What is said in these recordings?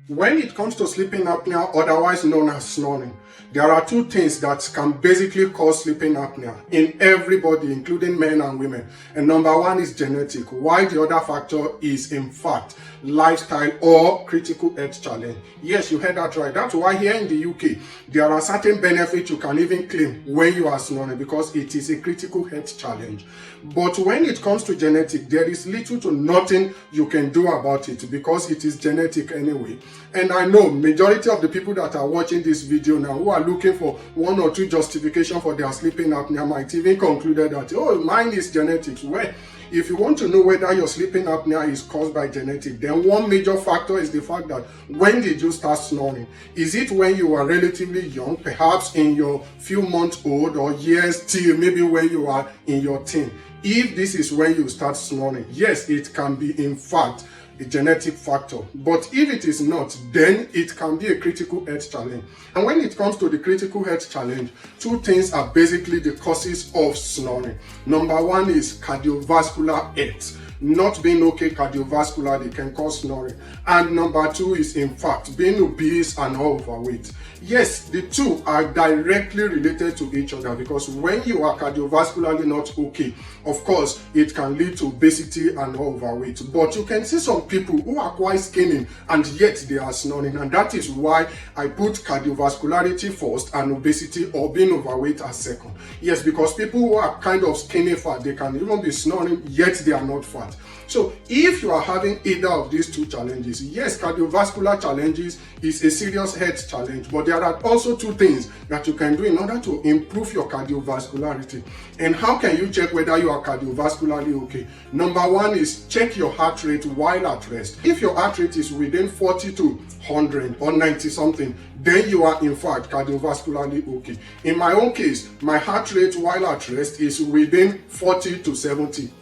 When it comes to sleeping apnea, otherwise known as snoring, there are two things that can basically cause sleeping apnea in everybody, including men and women. And number one is genetic, while the other factor is, in fact, lifestyle or critical health challenge. Yes, you heard that right. That's why here in the UK, there are certain benefits you can even claim when you are snoring, because it is a critical health challenge. But when it comes to genetic, there is little to nothing you can do about it, because it is genetic anyway. And I know majority of the people that are watching this video now who are looking for one or two justification for their sleeping apnea might even concluded that, oh, mine is genetics. Well, if you want to know whether your sleeping apnea is caused by genetic, then one major factor is the fact that when did you start snoring? Is it when you are relatively young, perhaps in your few months old, or years till maybe when you are in your teen? If this is when you start snoring, yes, it can be in fact a genetic factor. But if it is not, then it can be a critical health challenge. And when it comes to the critical health challenge, two things are basically the causes of snoring. Number one is cardiovascular health. Not being okay cardiovascularly can cause snoring. And number two is, in fact, being obese and overweight. Yes, the two are directly related to each other, because when you are cardiovascularly not okay, of course, it can lead to obesity and overweight. But you can see some people who are quite skinny and yet they are snoring, and that is why I put cardiovascularity first and obesity or being overweight as second. Yes, because people who are kind of skinny fat, they can even be snoring yet they are not fat. So if you are having either of these two challenges, yes, cardiovascular challenges is a serious health challenge, but there are also two things that you can do in order to improve your cardiovascularity. And how can you check whether you are cardiovascularly okay? Number one is check your heart rate while at rest. If your heart rate is within 40 to 100 or 90 something, then you are in fact cardiovascularly okay. In my own case, my heart rate while at rest is within 40 to 70.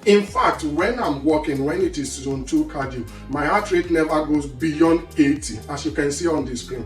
In fact, when I'm walking, when it is zone 2 cardio, my heart rate never goes beyond 80, as you can see on the screen.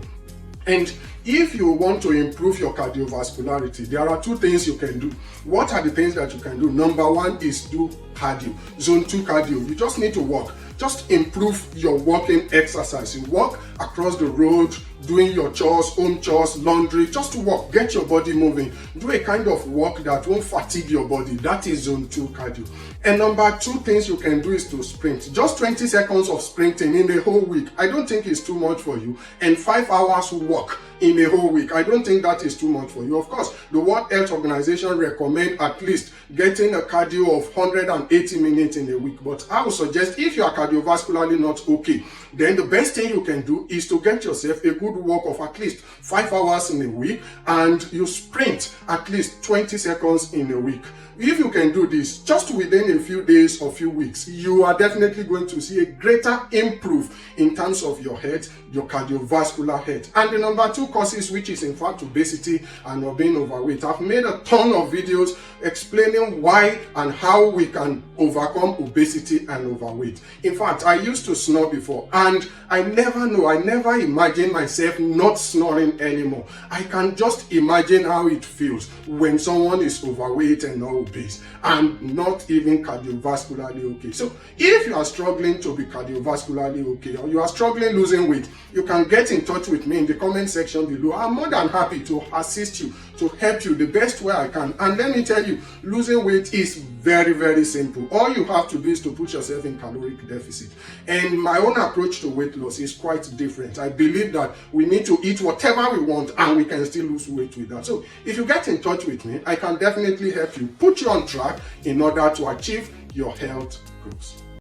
And if you want to improve your cardiovascularity, there are two things you can do. What are the things that you can do? Number one is do cardio, zone 2 cardio. You just need to walk. Just improve your walking exercise. You walk across the road, doing your chores, home chores, laundry, just to walk, get your body moving. Do a kind of walk that won't fatigue your body. That is zone 2 cardio. And number two things you can do is to sprint. Just 20 seconds of sprinting in a whole week, I don't think it's too much for you. And 5 hours walk in a whole week, I don't think that is too much for you. Of course, the World Health Organization recommend at least getting a cardio of 180 minutes in a week. But I would suggest, if you are cardiovascularly not okay, then the best thing you can do is to get yourself a good walk of at least 5 hours in a week, and you sprint at least 20 seconds in a week. If you can do this just within a few days or few weeks, you are definitely going to see a greater improve in terms of your health, your cardiovascular health. And the number two causes, which is in fact obesity and being overweight. I've made a ton of videos explaining why and how we can overcome obesity and overweight. In fact, I used to snore before, and I never imagined myself not snoring anymore. I can just imagine how it feels when someone is overweight and not obese and not even cardiovascularly okay. So if you are struggling to be cardiovascularly okay, or you are struggling losing weight, you can get in touch with me in the comment section below. I'm more than happy to assist you, to help you the best way I can. And let me tell you, losing weight is very, very simple. All you have to do is to put yourself in caloric deficit. And my own approach to weight loss is quite different. I believe that we need to eat whatever we want and we can still lose weight with that. So if you get in touch with me, I can definitely help you, put you on track in order to achieve your health goals.